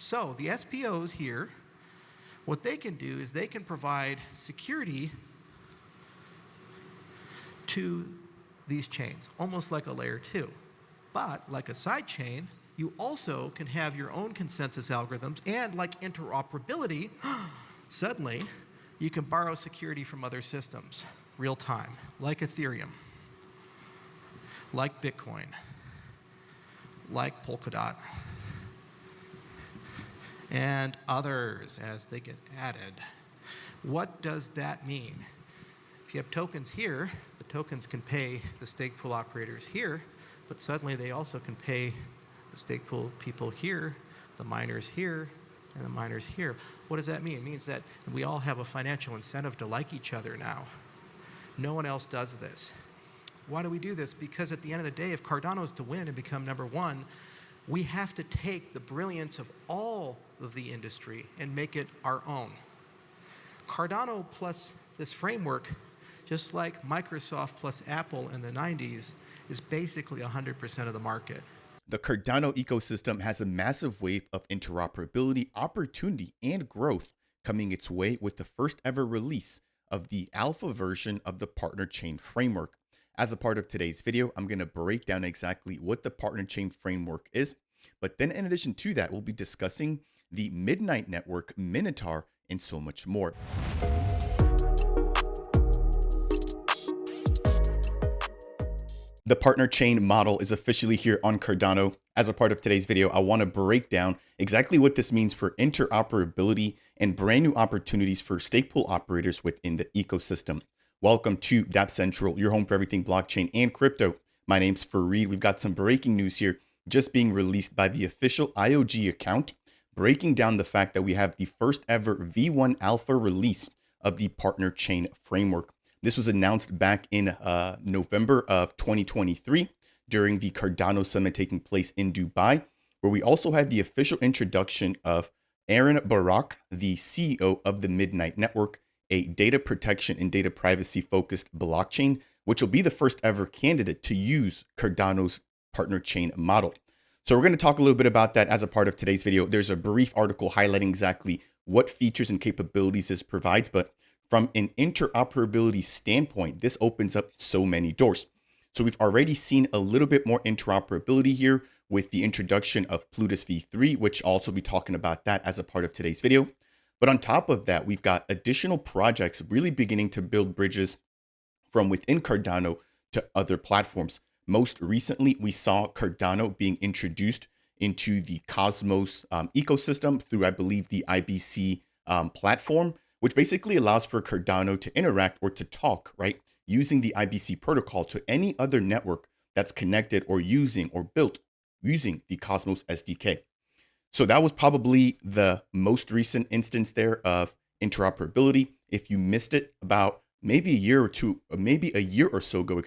So the SPOs here, what they can do is they can provide security to these chains, almost like a layer 2. But like a side chain, you also can have your own consensus algorithms, and like interoperability, suddenly you can borrow security from other systems, real time, like Ethereum, like Bitcoin, like Polkadot, and others as they get added. What does that mean? If you have tokens here, the tokens can pay the stake pool operators here, but suddenly they also can pay the stake pool people here, the miners here, and the miners here. What does that mean? It means that we all have a financial incentive to like each other now. No one else does this. Why do we do this? Because at the end of the day, if Cardano is to win and become number one, we have to take the brilliance of all of the industry and make it our own. Cardano plus this framework, just like Microsoft plus Apple in the 90s, is basically 100% of the market. The Cardano ecosystem has a massive wave of interoperability, opportunity, and growth coming its way with the first ever release of the alpha version of the Partnerchain framework. As a part of today's video, I'm going to break down exactly what the Partnerchain framework is. But then in addition to that, we'll be discussing the Midnight Network, Minitaur, and so much more. The Partnerchain model is officially here on Cardano. As a part of today's video, I want to break down exactly what this means for interoperability and brand new opportunities for stake pool operators within the ecosystem. Welcome to Dapp Central, your home for everything blockchain and crypto. My name's Fareed. We've got some breaking news here just being released by the official IOG account, breaking down the fact that we have the first ever V1 alpha release of the Partnerchain framework. This was announced back in November of 2023 during the Cardano Summit taking place in Dubai, where we also had the official introduction of Aaron Barak, the CEO of the Midnight Network, a data protection and data privacy focused blockchain, which will be the first ever candidate to use Cardano's Partnerchain model. So we're going to talk a little bit about that as a part of today's video. There's a brief article highlighting exactly what features and capabilities this provides, but from an interoperability standpoint, this opens up so many doors. So we've already seen a little bit more interoperability here with the introduction of Plutus v3, which I'll also be talking about that as a part of today's video. But on top of that, we've got additional projects really beginning to build bridges from within Cardano to other platforms. Most recently, we saw Cardano being introduced into the Cosmos ecosystem through, I believe, the IBC platform, which basically allows for Cardano to interact or to talk, right, using the IBC protocol to any other network that's connected or using or built using the Cosmos SDK. So that was probably the most recent instance there of interoperability. If you missed it, about maybe a year or so ago,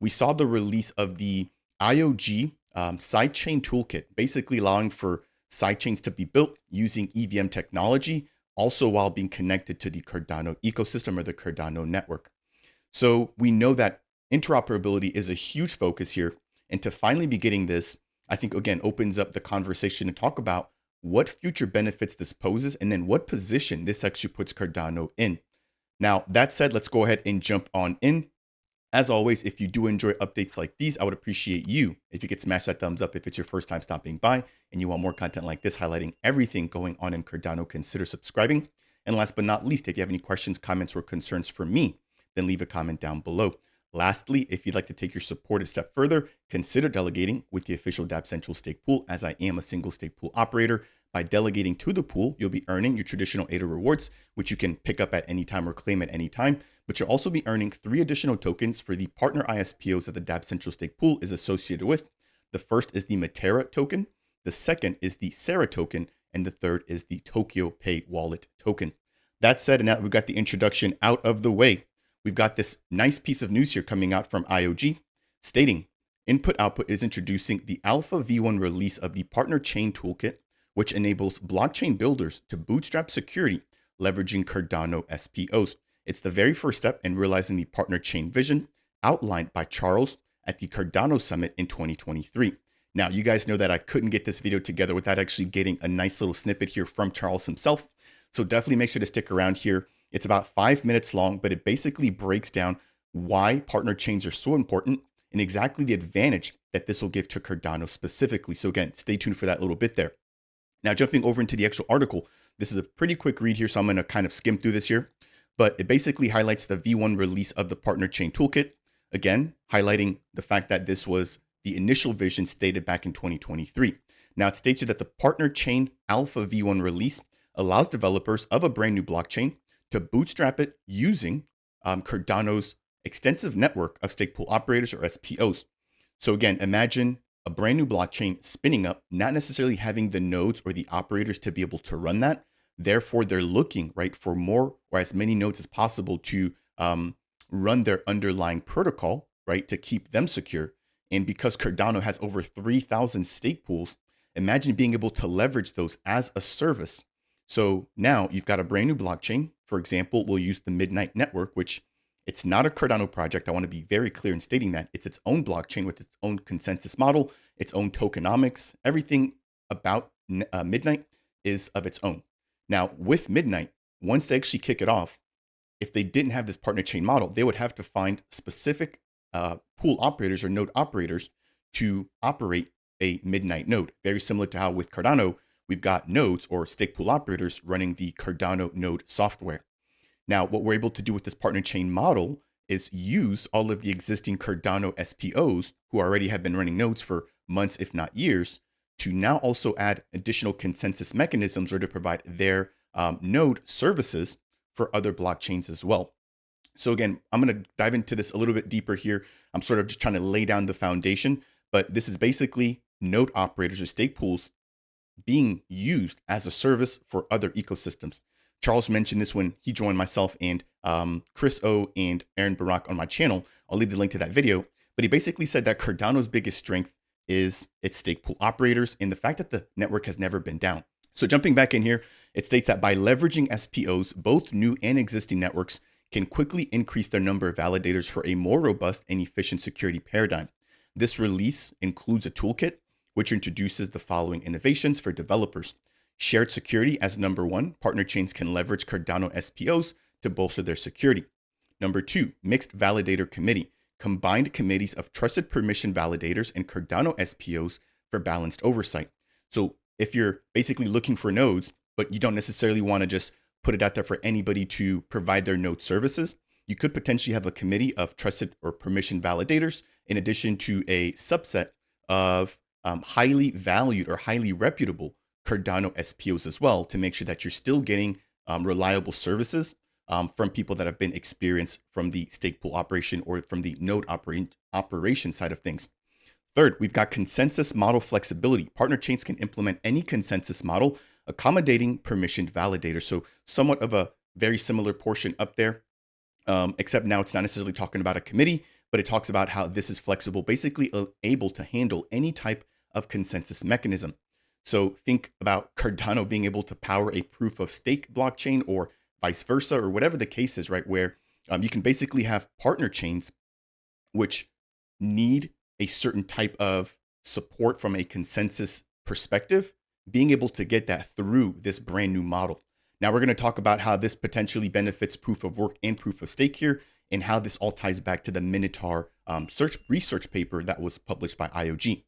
we saw the release of the IOG sidechain toolkit, basically allowing for sidechains to be built using EVM technology, also while being connected to the Cardano ecosystem or the Cardano network. So we know that interoperability is a huge focus here. And to finally be getting this, I think, again, opens up the conversation to talk about what future benefits this poses and then what position this actually puts Cardano in. Now, that said, let's go ahead and jump on in. As always, if you do enjoy updates like these, I would appreciate you if you could smash that thumbs up if it's your first time stopping by and you want more content like this highlighting everything going on in Cardano. Consider subscribing. And last but not least, if you have any questions, comments, or concerns for me, then leave a comment down below. Lastly, if you'd like to take your support a step further, consider delegating with the official Dapp Central stake pool, as I am a single stake pool operator. By delegating to the pool, you'll be earning your traditional ADA rewards, which you can pick up at any time or claim at any time, but you'll also be earning 3 additional tokens for the partner ISPOs that the Dapp Central stake pool is associated with. The first is the Minitaur token, the second is the Sarah token, and the third is the Tokyo Pay Wallet token. That said, and now that we've got the introduction out of the way, we've got this nice piece of news here coming out from IOG stating Input Output is introducing the Alpha V1 release of the Partnerchain toolkit, which enables blockchain builders to bootstrap security leveraging Cardano SPOs. It's the very first step in realizing the Partnerchain vision outlined by Charles at the Cardano Summit in 2023. Now, you guys know that I couldn't get this video together without actually getting a nice little snippet here from Charles himself. So definitely make sure to stick around here. It's about 5 minutes long, but it basically breaks down why partner chains are so important and exactly the advantage that this will give to Cardano specifically. So again, stay tuned for that little bit there. Now, jumping over into the actual article, this is a pretty quick read here, so I'm going to kind of skim through this here. But it basically highlights the V1 release of the Partner Chain Toolkit. Again, highlighting the fact that this was the initial vision stated back in 2023. Now, it states here that the Partner Chain Alpha V1 release allows developers of a brand new blockchain to bootstrap it using Cardano's extensive network of stake pool operators, or SPOs. So again, imagine a brand new blockchain spinning up, not necessarily having the nodes or the operators to be able to run that. Therefore, they're looking, right, for more or as many nodes as possible to run their underlying protocol, right, to keep them secure. And because Cardano has over 3,000 stake pools, imagine being able to leverage those as a service. So now you've got a brand new blockchain. For example, we'll use the Midnight Network, which it's not a Cardano project. I want to be very clear in stating that. It's its own blockchain with its own consensus model, its own tokenomics. Everything about Midnight is of its own. Now, with Midnight, once they actually kick it off, if they didn't have this partner chain model, they would have to find specific pool operators or node operators to operate a Midnight node. Very similar to how with Cardano, we've got nodes or stake pool operators running the Cardano node software. Now, what we're able to do with this partner chain model is use all of the existing Cardano SPOs who already have been running nodes for months, if not years, to now also add additional consensus mechanisms or to provide their node services for other blockchains as well. So again, I'm going to dive into this a little bit deeper here. I'm sort of just trying to lay down the foundation, but this is basically node operators or stake pools being used as a service for other ecosystems. Charles mentioned this when he joined myself and Chris O and Aaron Barak on my channel. I'll leave the link to that video. But he basically said that Cardano's biggest strength is its stake pool operators and the fact that the network has never been down. So jumping back in here, it states that by leveraging SPOs, both new and existing networks can quickly increase their number of validators for a more robust and efficient security paradigm. This release includes a toolkit which introduces the following innovations for developers. Shared security as number one, partner chains can leverage Cardano SPOs to bolster their security. Number two, mixed validator committee, combined committees of trusted permission validators and Cardano SPOs for balanced oversight. So if you're basically looking for nodes, but you don't necessarily want to just put it out there for anybody to provide their node services, you could potentially have a committee of trusted or permission validators in addition to a subset of highly valued or highly reputable Cardano SPOs as well, to make sure that you're still getting reliable services from people that have been experienced from the stake pool operation or from the node operation side of things. Third, we've got consensus model flexibility. Partner chains can implement any consensus model accommodating permissioned validators. So somewhat of a very similar portion up there, except now it's not necessarily talking about a committee, but it talks about how this is flexible, basically able to handle any type of consensus mechanism. So think about Cardano being able to power a proof of stake blockchain or vice versa, or whatever the case is, right? Where you can basically have partner chains which need a certain type of support from a consensus perspective, being able to get that through this brand new model. Now we're going to talk about how this potentially benefits proof of work and proof of stake here, and how this all ties back to the Minitaur research paper that was published by IOG.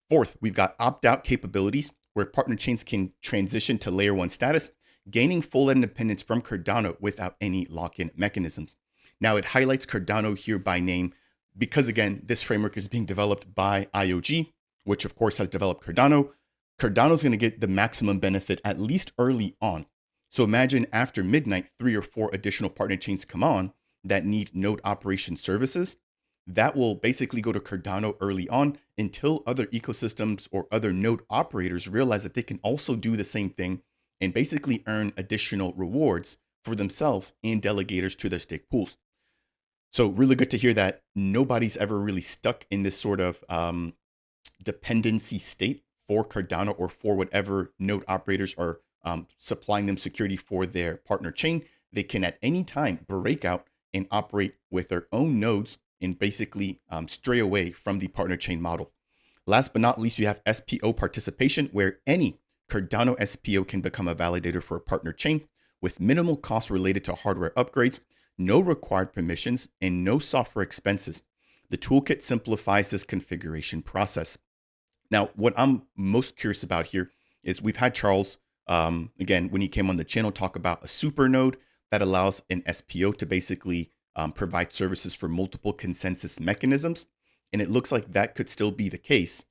Fourth, we've got opt-out capabilities where partner chains can transition to layer one status, gaining full independence from Cardano without any lock-in mechanisms. Now it highlights Cardano here by name because, again, this framework is being developed by IOG, which of course has developed Cardano. Cardano's going to get the maximum benefit at least early on. So imagine after midnight, 3 or 4 additional partner chains come on that need node operation services. That will basically go to Cardano early on until other ecosystems or other node operators realize that they can also do the same thing and basically earn additional rewards for themselves and delegators to their stake pools. So really good to hear that nobody's ever really stuck in this sort of dependency state for Cardano or for whatever node operators are supplying them security for their partner chain. They can at any time break out and operate with their own nodes and basically stray away from the partner chain model. Last but not least, we have SPO participation, where any Cardano SPO can become a validator for a partner chain with minimal costs related to hardware upgrades, no required permissions, and no software expenses. The toolkit simplifies this configuration process. Now, what I'm most curious about here is we've had Charles, again, when he came on the channel, talk about a super node that allows an SPO to basically provide services for multiple consensus mechanisms. And it looks like that could still be the case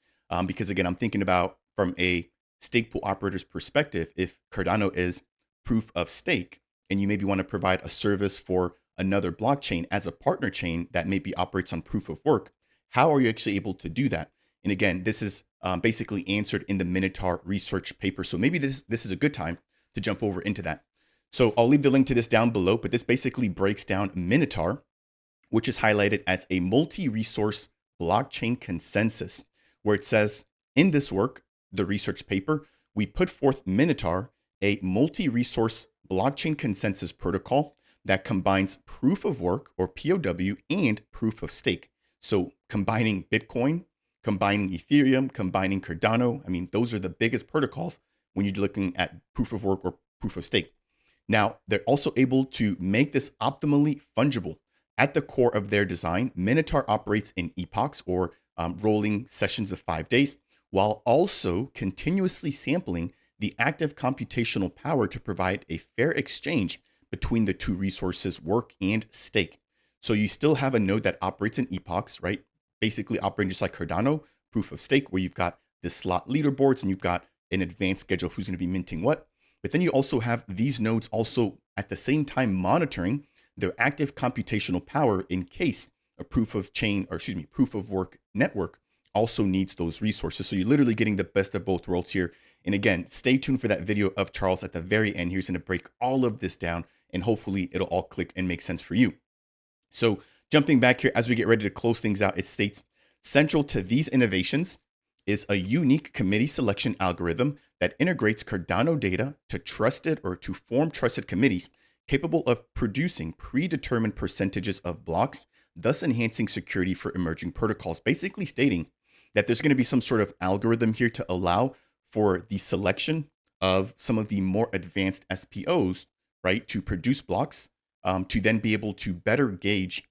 because, again, I'm thinking about from a stake pool operator's perspective, if Cardano is proof of stake and you maybe want to provide a service for another blockchain as a partner chain that maybe operates on proof of work, how are you actually able to do that? And again, this is basically answered in the Minitaur research paper. So maybe this is a good time to jump over into that. So I'll leave the link to this down below, but this basically breaks down Minitaur, which is highlighted as a multi-resource blockchain consensus, where it says in this work, the research paper, we put forth Minitaur, a multi-resource blockchain consensus protocol that combines proof of work or POW and proof of stake. So combining Bitcoin, combining Ethereum, combining Cardano, I mean, those are the biggest protocols when you're looking at proof of work or proof of stake. Now, they're also able to make this optimally fungible. At the core of their design, Minitaur operates in epochs or rolling sessions of 5 days, while also continuously sampling the active computational power to provide a fair exchange between the two resources, work and stake. So you still have a node that operates in epochs, right? Basically operating just like Cardano, proof of stake, where you've got the slot leaderboards and you've got an advanced schedule of who's going to be minting what. But then you also have these nodes also at the same time monitoring their active computational power in case a proof of work network also needs those resources. So you're literally getting the best of both worlds here. And again, stay tuned for that video of Charles at the very end. He's going to break all of this down and hopefully it'll all click and make sense for you. So jumping back here, as we get ready to close things out, it states, central to these innovations is a unique committee selection algorithm that integrates Cardano data to form trusted committees capable of producing predetermined percentages of blocks, thus enhancing security for emerging protocols, basically stating that there's going to be some sort of algorithm here to allow for the selection of some of the more advanced SPOs, right, to produce blocks, to then be able to better gauge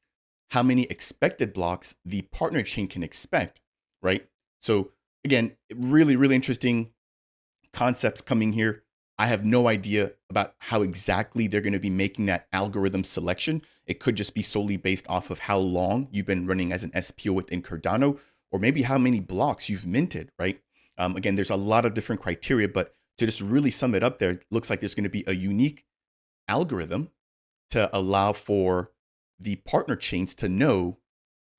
how many expected blocks the partner chain can expect, right? So again, really, really interesting concepts coming here. I have no idea about how exactly they're going to be making that algorithm selection. It could just be solely based off of how long you've been running as an SPO within Cardano, or maybe how many blocks you've minted, right? Again, there's a lot of different criteria, but to just really sum it up there, it looks like there's going to be a unique algorithm to allow for the partner chains to know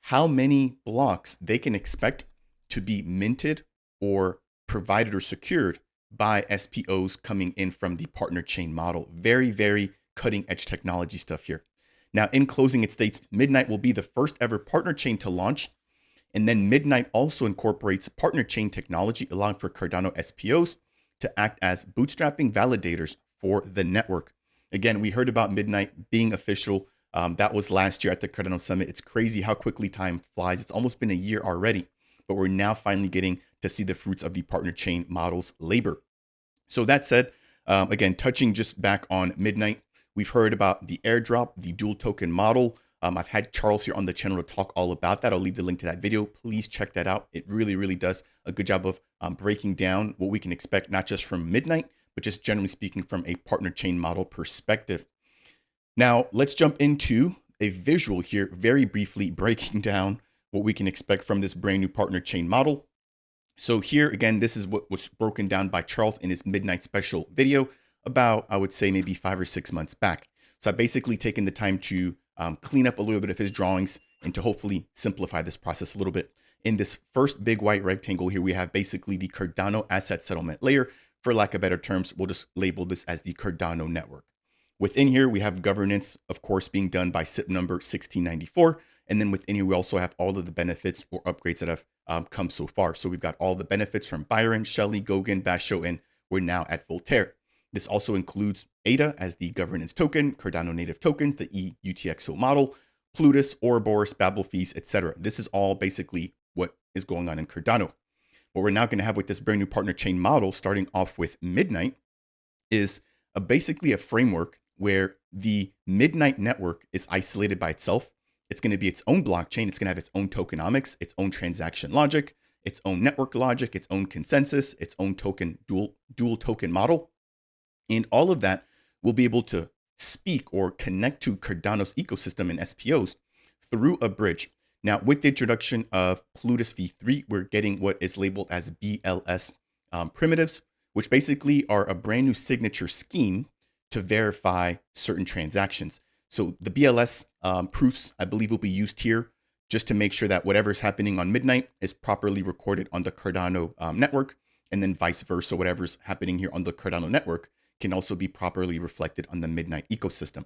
how many blocks they can expect to be minted or provided or secured by SPOs coming in from the partner chain model. Very, very cutting edge technology stuff here. Now, in closing, it states Midnight will be the first ever partner chain to launch. And then Midnight also incorporates partner chain technology, allowing for Cardano SPOs to act as bootstrapping validators for the network. Again, we heard about Midnight being official. That was last year at the Cardano Summit. It's crazy how quickly time flies. It's almost been a year already, but we're now finally getting to see the fruits of the partner chain model's labor. So that said, again, touching just back on Midnight, we've heard about the airdrop, the dual token model. I've had Charles here on the channel to talk all about that. I'll leave the link to that video. Please check that out. It really, really does a good job of breaking down what we can expect, not just from Midnight, but just generally speaking from a partner chain model perspective. Now, let's jump into a visual here, very briefly breaking down what we can expect from this brand new partner chain model. So here, again, this is what was broken down by Charles in his Midnight special video about, I would say, maybe 5 or 6 months back. So I've basically taken the time to clean up a little bit of his drawings and to hopefully simplify this process a little bit. In this first big white rectangle here, we have basically the Cardano asset settlement layer. For lack of better terms, we'll just label this as the Cardano network. Within here, we have governance, of course, being done by SIP number 1694. And then within here, we also have all of the benefits or upgrades that have come so far. So we've got all the benefits from Byron, Shelley, Gauguin, Basho, and we're now at Voltaire. This also includes ADA as the governance token, Cardano native tokens, the EUTXO model, Plutus, Ouroboros, Babel fees, etc. This is all basically what is going on in Cardano. what we're now going to have with this brand new partner chain model, starting off with Midnight, is basically a framework where the Midnight network is isolated by itself. It's going to be its own blockchain. It's going to have its own tokenomics, its own transaction logic, its own network logic, its own consensus, its own token dual token model. And all of that will be able to speak or connect to Cardano's ecosystem and SPOs through a bridge. Now, with the introduction of Plutus v3, we're getting what is labeled as BLS primitives, which basically are a brand new signature scheme to verify certain transactions. So the BLS proofs, I believe, will be used here just to make sure that whatever's happening on Midnight is properly recorded on the Cardano network, and then vice versa, whatever's happening here on the Cardano network can also be properly reflected on the Midnight ecosystem.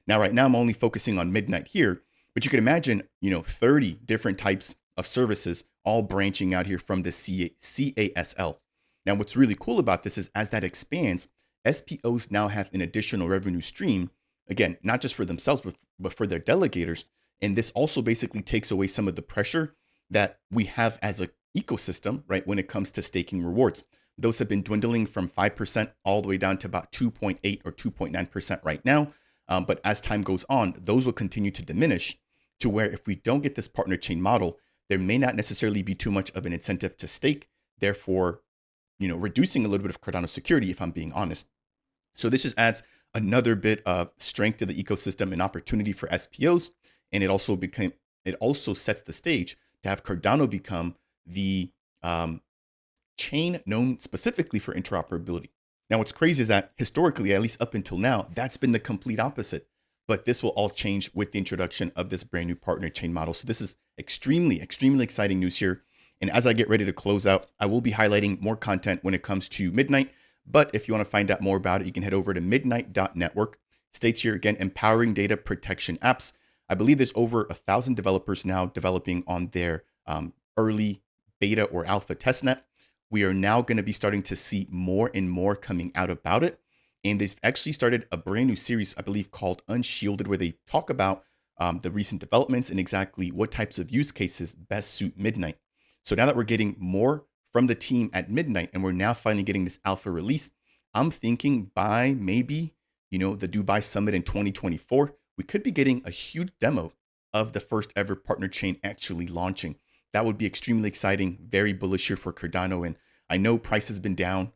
Now, right now, I'm only focusing on Midnight here, but you can imagine, 30 different types of services all branching out here from the CASL. Now, what's really cool about this is as that expands, SPOs now have an additional revenue stream, again, not just for themselves, but for their delegators. And this also basically takes away some of the pressure that we have as an ecosystem, right, when it comes to staking rewards. Those have been dwindling from 5% all the way down to about 2.8 or 2.9% right now. But as time goes on, those will continue to diminish to where if we don't get this partner chain model, there may not necessarily be too much of an incentive to stake, therefore, reducing a little bit of Cardano security, if I'm being honest. So this just adds another bit of strength to the ecosystem and opportunity for SPOs. And it also sets the stage to have Cardano become the chain known specifically for interoperability. Now, what's crazy is that historically, at least up until now, that's been the complete opposite. But this will all change with the introduction of this brand new partner chain model. So this is extremely, extremely exciting news here. And as I get ready to close out, I will be highlighting more content when it comes to Midnight. But if you want to find out more about it, you can head over to midnight.network. States here again, empowering data protection apps. I believe there's over 1,000 developers now developing on their early beta or alpha testnet. We are now going to be starting to see more and more coming out about it. And they've actually started a brand new series, I believe, called Unshielded, where they talk about the recent developments and exactly what types of use cases best suit Midnight. So now that we're getting more from the team at Midnight and we're now finally getting this alpha release, I'm thinking by maybe, the Dubai Summit in 2024, we could be getting a huge demo of the first ever partner chain actually launching. That would be extremely exciting, very bullish here for Cardano. And I know price has been down.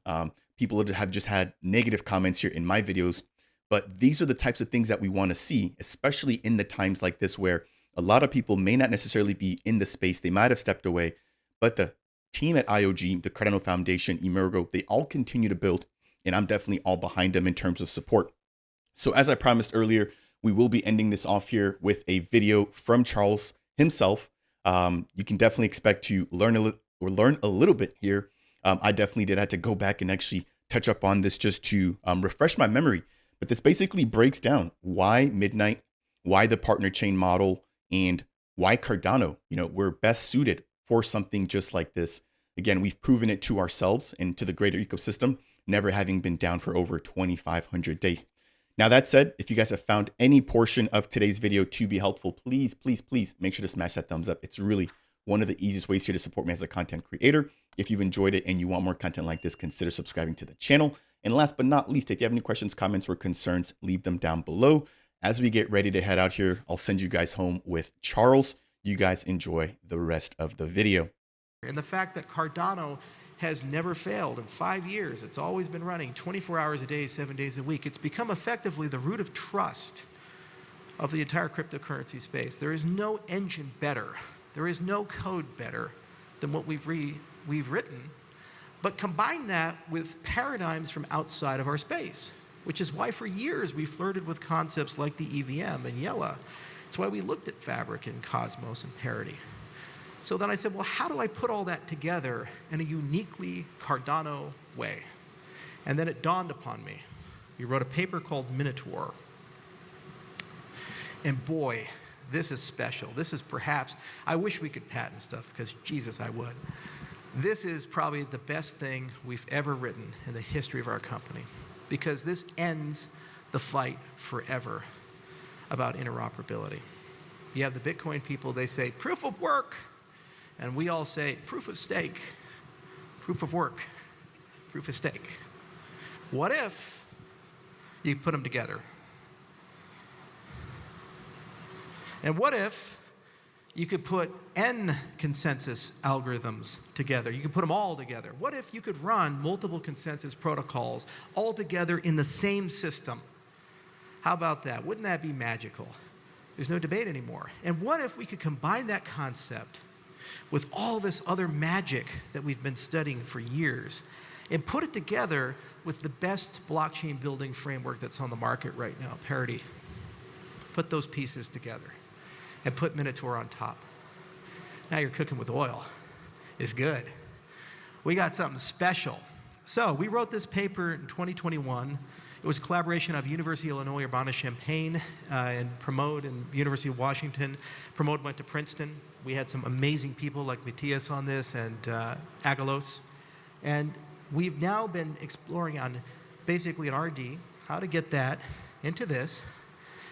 People have just had negative comments here in my videos, but these are the types of things that we want to see, especially in the times like this where a lot of people may not necessarily be in the space. They might have stepped away, but the team at IOG, the Cardano Foundation, Emergo, they all continue to build, and I'm definitely all behind them in terms of support. So as I promised earlier, we will be ending this off here with a video from Charles himself. You can definitely expect to learn a little bit here. I definitely had to go back and actually touch up on this just to refresh my memory. But this basically breaks down why Midnight, why the partner chain model, and why Cardano, we're best suited for something just like this. Again, we've proven it to ourselves and to the greater ecosystem, never having been down for over 2,500 days. Now, that said, if you guys have found any portion of today's video to be helpful, please, please, please make sure to smash that thumbs up. It's really one of the easiest ways here to support me as a content creator. If you've enjoyed it and you want more content like this, consider subscribing to the channel. And last but not least, if you have any questions, comments, or concerns, leave them down below. As we get ready to head out here, I'll send you guys home with Charles. You guys enjoy the rest of the video. And the fact that Cardano has never failed in 5 years, it's always been running 24 hours a day, 7 days a week. It's become effectively the root of trust of the entire cryptocurrency space. There is no engine better. There is no code better than what we've written. But combine that with paradigms from outside of our space, which is why for years we flirted with concepts like the EVM and Yella. It's why we looked at Fabric and Cosmos and Parity. So then I said, well, how do I put all that together in a uniquely Cardano way? And then it dawned upon me. We wrote a paper called Minitaur. And boy, this is special. This is perhaps, I wish we could patent stuff because Jesus, I would. This is probably the best thing we've ever written in the history of our company because this ends the fight forever about interoperability. You have the Bitcoin people, they say, proof of work. And we all say, proof of stake. proof of work, proof of stake. What if you put them together? And what if you could put N consensus algorithms together? You could put them all together. What if you could run multiple consensus protocols all together in the same system? How about that? Wouldn't that be magical? There's no debate anymore. And what if we could combine that concept with all this other magic that we've been studying for years and put it together with the best blockchain building framework that's on the market right now, Parity? Put those pieces together and put Minitaur on top. Now you're cooking with oil. It's good. We got something special. So we wrote this paper in 2021. It was a collaboration of University of Illinois Urbana-Champaign and Pramod and University of Washington. Pramod went to Princeton. We had some amazing people like Matthias on this and Agalos. And we've now been exploring on basically an RD, how to get that into this.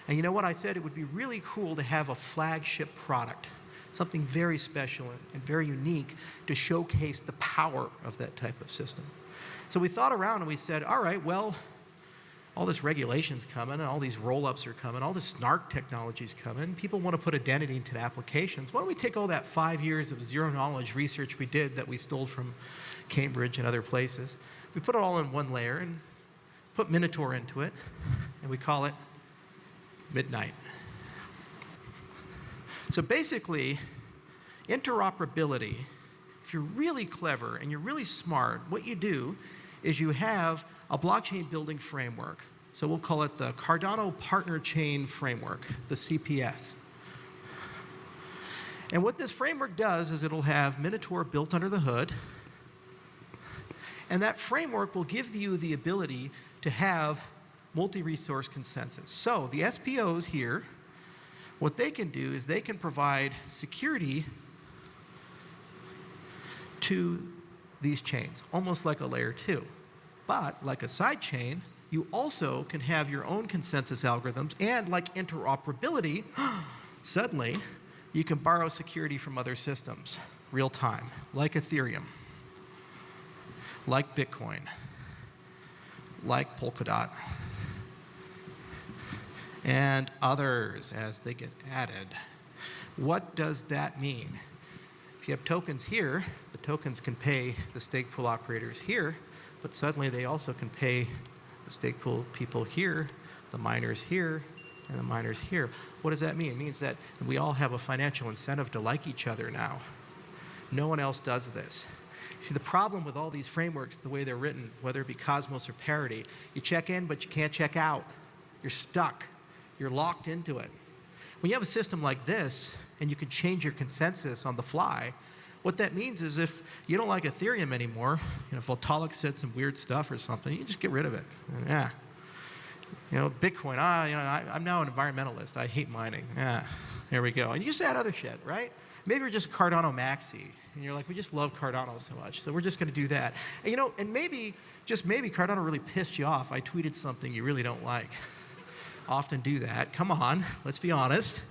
And you know what? I said it would be really cool to have a flagship product, something very special and very unique to showcase the power of that type of system. So we thought around and we said, all right, well, all this regulation's coming and all these roll-ups are coming, all this snark technology's coming. People want to put identity into applications. Why don't we take all that 5 years of zero-knowledge research we did that we stole from Cambridge and other places, we put it all in one layer and put Minitaur into it, and we call it Midnight. So basically, interoperability, if you're really clever and you're really smart, what you do is you have a blockchain building framework. So we'll call it the Cardano Partnerchain Framework, the CPS. And what this framework does is it'll have Minitaur built under the hood, and that framework will give you the ability to have multi-resource consensus. So the SPOs here, what they can do is they can provide security to these chains, almost like a layer 2. But like a side chain, you also can have your own consensus algorithms, and like interoperability, suddenly you can borrow security from other systems, real time, like Ethereum, like Bitcoin, like Polkadot, and others as they get added. What does that mean? If you have tokens here, the tokens can pay the stake pool operators here, but suddenly they also can pay the stake pool people here, the miners here, and the miners here. What does that mean? It means that we all have a financial incentive to like each other now. No one else does this. See, the problem with all these frameworks, the way they're written, whether it be Cosmos or Parity, you check in, but you can't check out. You're stuck. You're locked into it. When you have a system like this, and you can change your consensus on the fly, what that means is if you don't like Ethereum anymore, if Vitalik said some weird stuff or something, you just get rid of it. Yeah. Bitcoin, I'm now an environmentalist. I hate mining. Yeah, there we go. And you just add other shit, right? Maybe you're just Cardano maxi, and you're like, we just love Cardano so much, so we're just going to do that. And, and maybe, just maybe, Cardano really pissed you off. I tweeted something you really don't like. Often do that. Come on, let's be honest.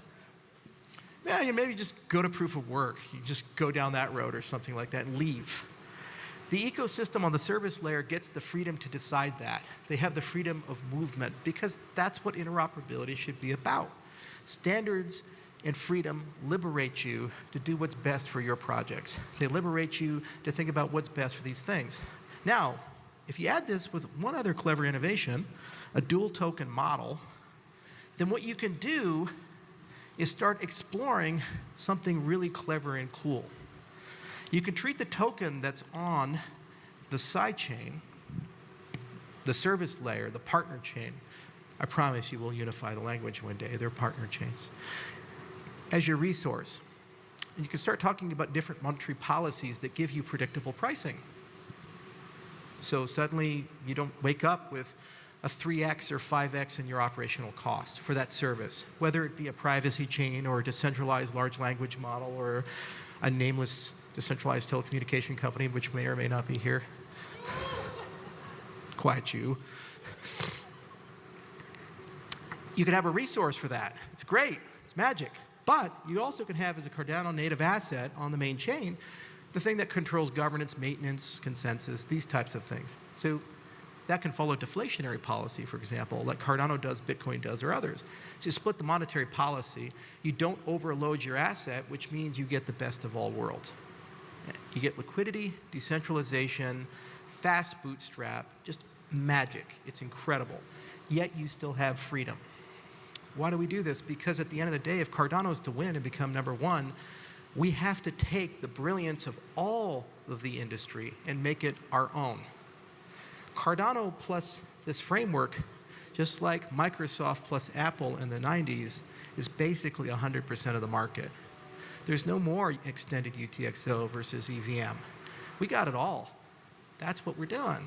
Yeah, you maybe just go to proof of work. You just go down that road or something like that and leave. The ecosystem on the service layer gets the freedom to decide that. They have the freedom of movement because that's what interoperability should be about. Standards and freedom liberate you to do what's best for your projects. They liberate you to think about what's best for these things. Now, if you add this with one other clever innovation, a dual token model, then what you can do is start exploring something really clever and cool. You can treat the token that's on the side chain, the service layer, the partner chain. I promise you we'll unify the language one day. They're partner chains. As your resource. And you can start talking about different monetary policies that give you predictable pricing. So suddenly you don't wake up with a 3x or 5x in your operational cost for that service, whether it be a privacy chain or a decentralized large language model or a nameless decentralized telecommunication company, which may or may not be here. Quiet you. You can have a resource for that. It's great. It's magic. But you also can have, as a Cardano native asset on the main chain, the thing that controls governance, maintenance, consensus, these types of things. So that can follow deflationary policy, for example, like Cardano does, Bitcoin does, or others. So you split the monetary policy, you don't overload your asset, which means you get the best of all worlds. You get liquidity, decentralization, fast bootstrap, just magic. It's incredible. Yet you still have freedom. Why do we do this? Because at the end of the day, if Cardano is to win and become number one, we have to take the brilliance of all of the industry and make it our own. Cardano plus this framework, just like Microsoft plus Apple in the 90s, is basically 100% of the market. There's no more extended UTXO versus EVM. We got it all. That's what we're doing.